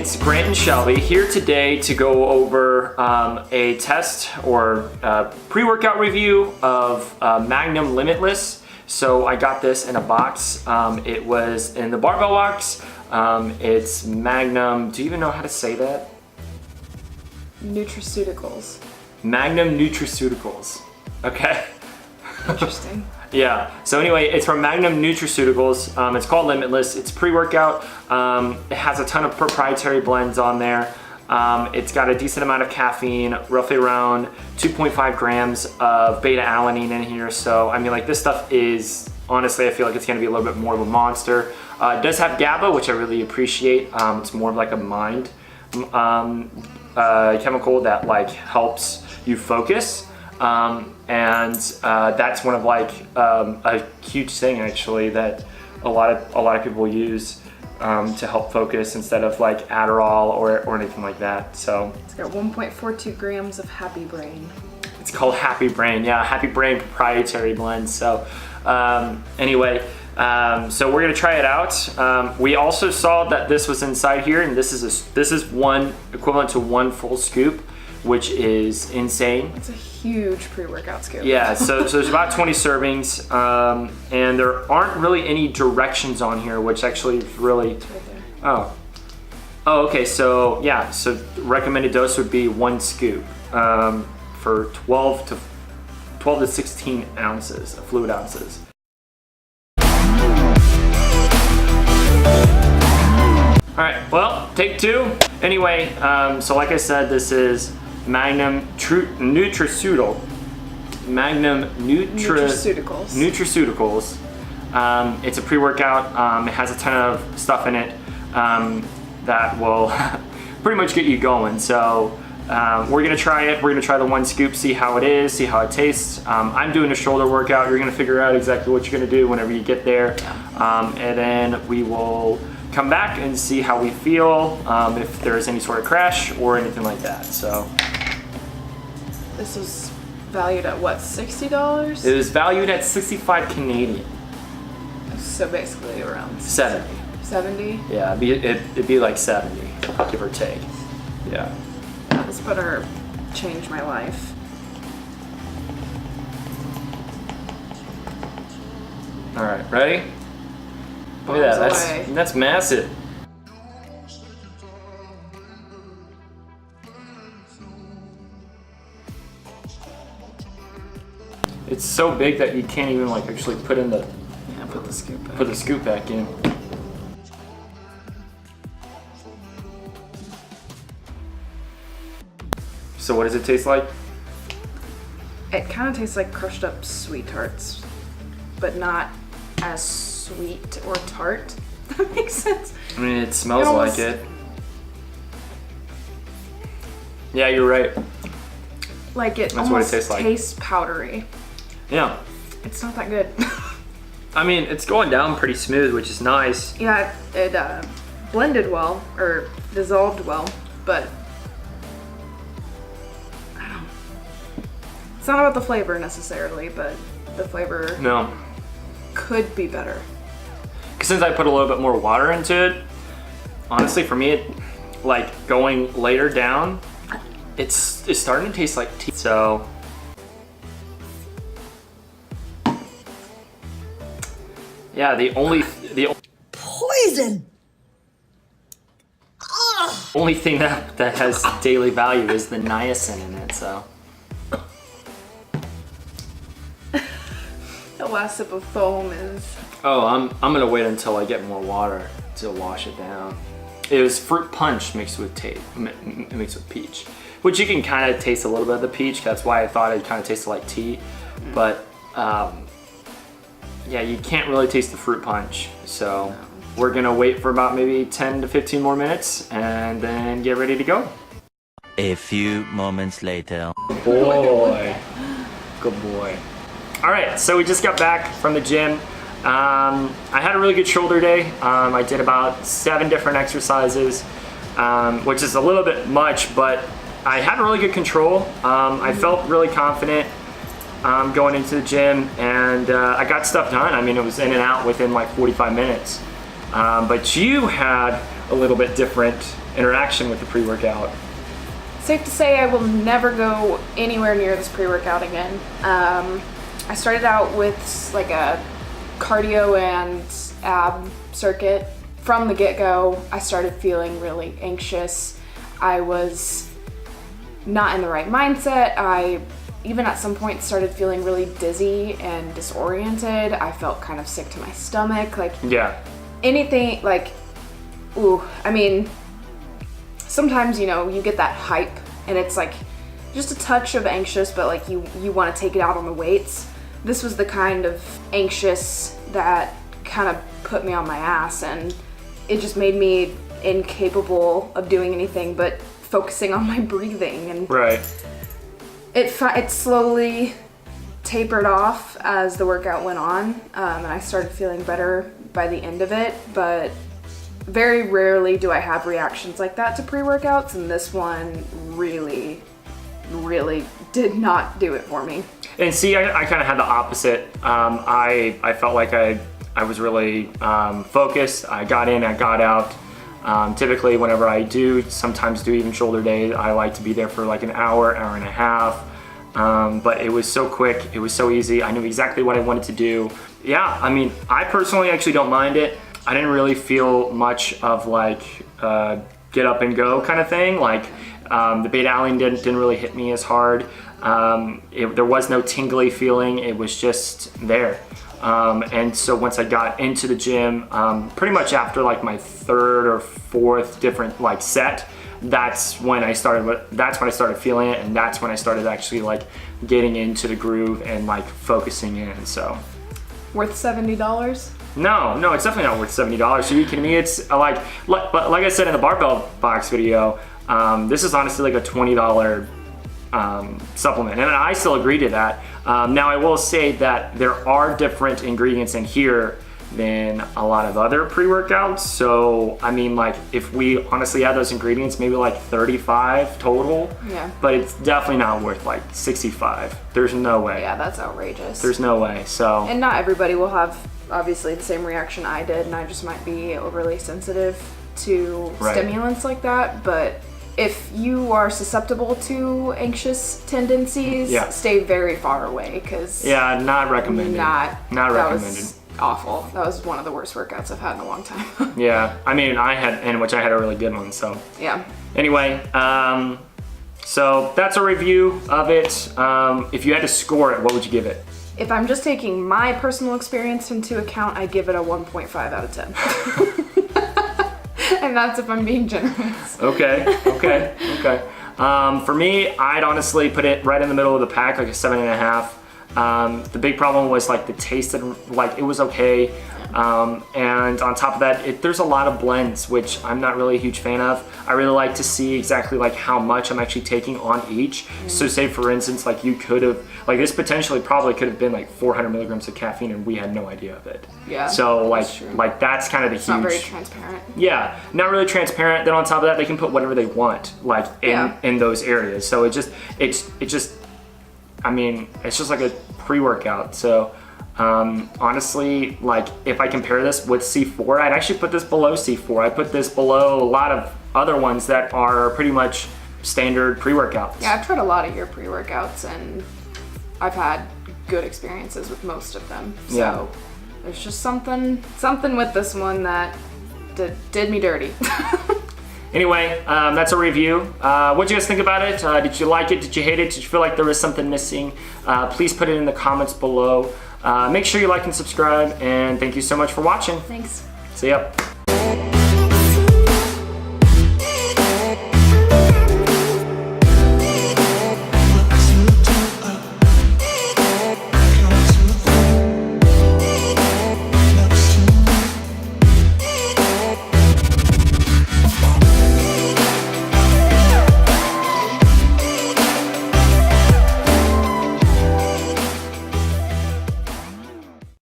it's Grant and Shelby here today to go over a test or pre-workout review of Magnum Limitless. So I got this in a box. It was in the barbell box. It's Magnum, do you even know how to say that? Neutraceuticals. Magnum Neutraceuticals. Okay. Interesting. Yeah, so anyway, it's from Magnum Neutraceuticals. It's called Limitless. It's pre-workout. It has a ton of proprietary blends on there. It's got a decent amount of caffeine, roughly around 2.5 grams of beta-alanine in here. So, I mean, like, this stuff is, honestly, I feel like it's gonna be a little bit more of a monster. It does have GABA, which I really appreciate. It's more of like a mind chemical that like helps you focus. That's one of like a huge thing actually that a lot of people use to help focus instead of like Adderall or anything like that. So it's got 1.42 grams of Happy Brain. It's called Happy Brain. Yeah, Happy Brain proprietary blend. So anyway, so we're gonna try it out. We also saw that this was inside here, and this is one equivalent to one full scoop, which is insane. It's a huge pre-workout scoop. Yeah, so there's about 20 servings, and there aren't really any directions on here, which actually is really, It's right there. Oh, okay, so yeah, so recommended dose would be one scoop for 12 to 16 ounces, fluid ounces. All right, well, take two. Anyway, so like I said, this is Magnum Neutraceuticals. It's a pre-workout. It has a ton of stuff in it that will pretty much get you going. So we're gonna try it. We're gonna try the one scoop, see how it is, see how it tastes. I'm doing a shoulder workout. You're gonna figure out exactly what you're gonna do whenever you get there. And then we will come back and see how we feel, if there's any sort of crash or anything like that. So this was valued at what, $60? it was valued at 65 Canadian. So basically around 70. 70? Yeah, it'd be like 70, give or take. Yeah. This better change my life. All right, ready? Look at that, that's massive. It's so big that you can't even like actually put in the Put the scoop back. Put the scoop back in. So what does it taste like? It kind of tastes like crushed up sweet tarts, but not as sweet or tart. That makes sense. I mean, it smells like it. Yeah, you're right. Like it That's almost what it tastes like. Tastes powdery. Yeah. It's not that good. I mean, it's going down pretty smooth, which is nice. Yeah, it blended well, or dissolved well, but I don't know. It's not about the flavor necessarily, but the flavor could be better. Since I put a little bit more water into it, honestly, for me, it like going later down, it's starting to taste like tea. So yeah, the poison. only thing that has daily value is the niacin in it. So The last sip of foam is. oh, I'm gonna wait until I get more water to wash it down. It was fruit punch mixed with mixed with peach, which you can kind of taste a little bit of the peach. That's why I thought it kind of tasted like tea, but yeah, you can't really taste the fruit punch. So we're gonna wait for about maybe 10 to 15 more minutes and then get ready to go. A few moments later. Boy, good boy. All right, so we just got back from the gym. I had a really good shoulder day. I did about 7 different exercises, which is a little bit much, but I had really good control. I felt really confident going into the gym, and I got stuff done. I mean, it was in and out within like 45 minutes. But you had a little bit different interaction with the pre-workout. Safe to say I will never go anywhere near this pre-workout again. I started out with like a cardio and ab circuit. From the get-go, I started feeling really anxious. I was not in the right mindset. I even at some point started feeling really dizzy and disoriented. I felt kind of sick to my stomach. Like, Yeah. anything like, I mean, sometimes, you know, you get that hype and it's like just a touch of anxious, but like you want to take it out on the weights. This was the kind of anxious that kind of put me on my ass, and it just made me incapable of doing anything but focusing on my breathing. And Right. it slowly tapered off as the workout went on, and I started feeling better by the end of it, but very rarely do I have reactions like that to pre-workouts, and this one really did not do it for me. And see, I kind of had the opposite. I felt like I was really focused. I got in, I got out. Typically, whenever I sometimes do even shoulder days, I like to be there for like an hour and a half. But it was so quick, it was so easy. I knew exactly what I wanted to do. Yeah, I mean, I personally actually don't mind it. I didn't really feel much of like get up and go kind of thing. Like the beta alanine didn't really hit me as hard. There was no tingly feeling. It was just there. And so once I got into the gym, pretty much after like my third or fourth different like set, that's when I started feeling it, and that's when I started actually like getting into the groove and like focusing in. So Worth $70? no, it's definitely not worth $70. Are you kidding me? It's like I said in the barbell box video, this is honestly like a $20 supplement, and I still agree to that. Now I will say that there are different ingredients in here than a lot of other pre-workouts. So I mean, like if we honestly add those ingredients, maybe like 35 total. Yeah. But it's definitely not worth like 65. There's no way. Yeah, that's outrageous. There's no way. So. And not everybody will have obviously the same reaction I did, and I just might be overly sensitive to stimulants like that. But if you are susceptible to anxious tendencies, stay very far away, because not recommended. Not recommended. Was awful. That was one of the worst workouts I've had in a long time. Yeah, I mean, I had a really good one. So yeah. Anyway, so that's a review of it. If you had to score it, what would you give it? If I'm just taking my personal experience into account, I give it a 1.5 out of 10. And that's if I'm being generous. Okay. For me, I'd honestly put it right in the middle of the pack, like a 7.5. The big problem was like the taste, like it was okay. And on top of that, there's a lot of blends, which I'm not really a huge fan of. I really like to see exactly like how much I'm actually taking on each. So say for instance, like you could have, like this potentially probably could have been like 400 milligrams of caffeine and we had no idea of it. Yeah. So like that's kind of the huge. Not very transparent. Yeah, not really transparent. Then on top of that, they can put whatever they want, like in those areas. So it's just, I mean, it's just like a pre-workout. So. Honestly, like if I compare this with C4, I'd actually put this below C4. I put this below a lot of other ones that are pretty much standard pre-workouts. Yeah, I've tried a lot of your pre-workouts and I've had good experiences with most of them. So there's just something with this one that did me dirty. Anyway, that's a review. What did you guys think about it? Did you like it? Did you hate it? Did you feel like there was something missing? Please put it in the comments below. Make sure you like and subscribe, and thank you so much for watching. Thanks. See ya.